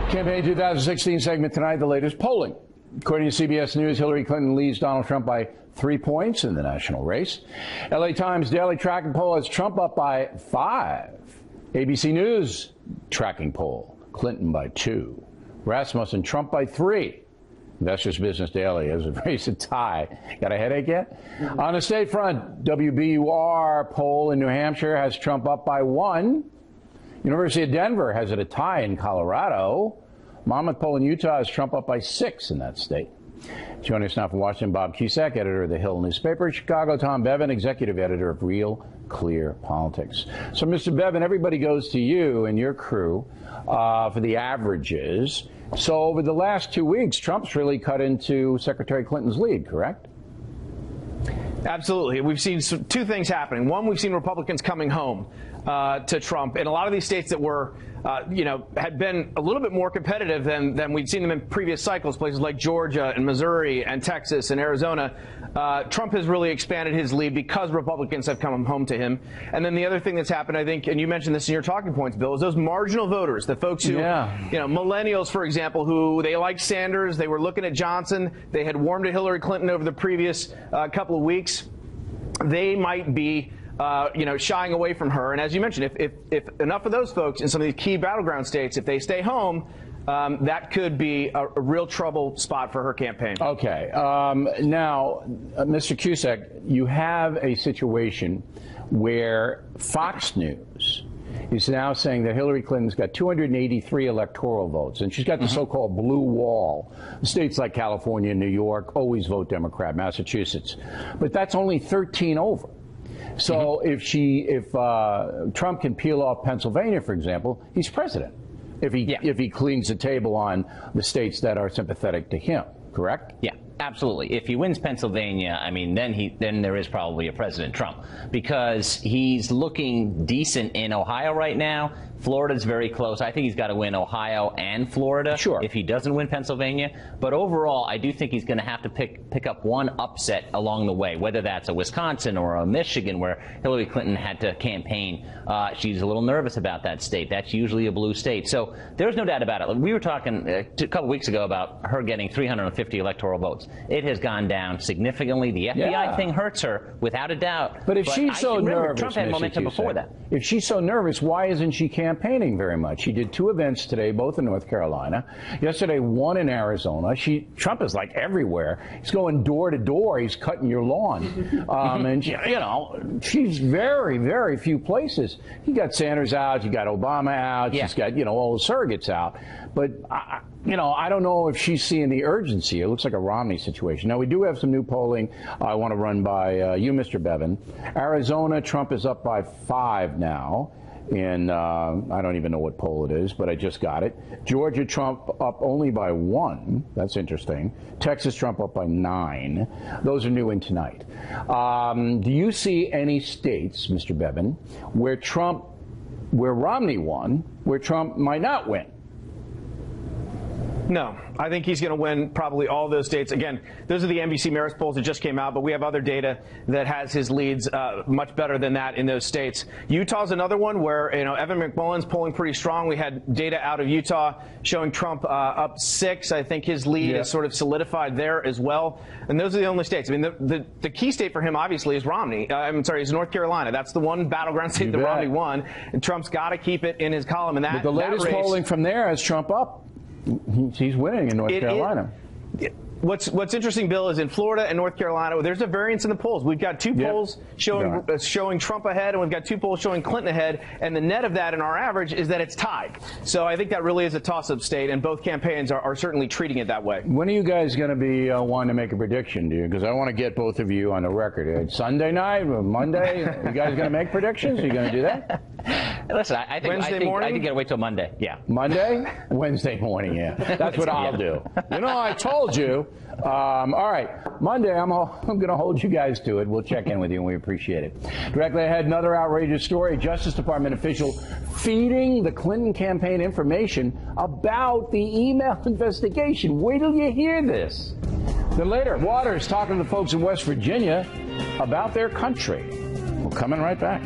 Campaign 2016 segment tonight, the latest polling. According to CBS News, Hillary Clinton leads Donald Trump by 3 points in the national race. LA Times daily tracking poll has Trump up by 5. ABC News tracking poll, Clinton by 2. Rasmussen, Trump by 3. Investors Business Daily has a race a tie. Got a headache yet? On the state front, WBUR poll in New Hampshire has Trump up by 1. University of Denver has it a tie in Colorado. Monmouth poll in Utah has Trump up by 6 in that state. Joining us now from Washington, Bob Cusack, editor of the Hill newspaper. Chicago, Tom Bevan, executive editor of Real Clear Politics. So, Mr. Bevan, everybody goes to you and your crew for the averages. So over the last 2 weeks, Trump's really cut into Secretary Clinton's lead, correct? Absolutely. We've seen two things happening. One, we've seen Republicans coming home to Trump in a lot of these states that were, had been a little bit more competitive than we'd seen them in previous cycles, places like Georgia and Missouri and Texas and Arizona. Trump has really expanded his lead because Republicans have come home to him. And then the other thing that's happened, I think, and you mentioned this in your talking points, Bill, is those marginal voters, the folks who, millennials, for example, who they liked Sanders, they were looking at Johnson, they had warmed to Hillary Clinton over the previous couple of weeks. They might be shying away from her. And as you mentioned, if enough of those folks in some of these key battleground states, if they stay home, that could be a real trouble spot for her campaign. Okay. Now, Mr. Cusack, you have a situation where Fox News is now saying that Hillary Clinton's got 283 electoral votes, and she's got the so-called blue wall. States like California and New York always vote Democrat, Massachusetts. But that's only 13 over. So if Trump can peel off Pennsylvania, for example, he's president. If he cleans the table on the states that are sympathetic to him, correct? Yeah, absolutely. If he wins Pennsylvania, I mean, then there is probably a President Trump, because he's looking decent in Ohio right now. Florida's very close. I think he's got to win Ohio and Florida if he doesn't win Pennsylvania. But overall, I do think he's going to have to pick up one upset along the way, whether that's a Wisconsin or a Michigan where Hillary Clinton had to campaign. She's a little nervous about that state. That's usually a blue state. So there's no doubt about it. We were talking a couple weeks ago about her getting 350 electoral votes. It has gone down significantly. The FBI thing hurts her, without a doubt. But if she's so nervous, Trump had momentum before that. If she's so nervous, why isn't she campaigning very much? She did 2 events today, both in North Carolina. Yesterday, 1 in Arizona. Trump is like everywhere. He's going door to door. He's cutting your lawn. And she's very, very few places. You got Sanders out. You got Obama out. She's got, all the surrogates out. But, I don't know if she's seeing the urgency. It looks like a Romney situation. Now, we do have some new polling I want to run by you, Mr. Bevan. Arizona, Trump is up by 5 now. In, I don't even know what poll it is, but I just got it. Georgia, Trump up only by 1. That's interesting. Texas, Trump up by 9. Those are new in tonight. Do you see any states, Mr. Bevan, where Romney won, where Trump might not win? No, I think he's going to win probably all those states. Again, those are the NBC Marist polls that just came out, but we have other data that has his leads much better than that in those states. Utah's another one where, Evan McMullen's polling pretty strong. We had data out of Utah showing Trump up 6. I think his lead is sort of solidified there as well. And those are the only states. I mean, the key state for him, obviously, is is North Carolina. That's the one battleground state that Romney won. And Trump's got to keep it in his column. And but the latest polling from there has Trump up. He's winning in North Carolina. What's interesting, Bill, is in Florida and North Carolina, there's a variance in the polls. We've got 2 polls showing Trump ahead, and we've got 2 polls showing Clinton ahead. And the net of that in our average is that it's tied. So I think that really is a toss-up state, and both campaigns are certainly treating it that way. When are you guys going to be wanting to make a prediction, do you? Because I want to get both of you on the record. Sunday night, Monday, you guys going to make predictions? Are you going to do that? Listen, I think Wednesday morning? I think you got to wait till Monday. Yeah. Monday? Wednesday morning, That's what I'll do. I told you. All right. Monday, I'm going to hold you guys to it. We'll check in with you, and we appreciate it. Directly ahead, another outrageous story. Justice Department official feeding the Clinton campaign information about the email investigation. Wait till you hear this. Then later, Waters talking to the folks in West Virginia about their country. We're coming right back.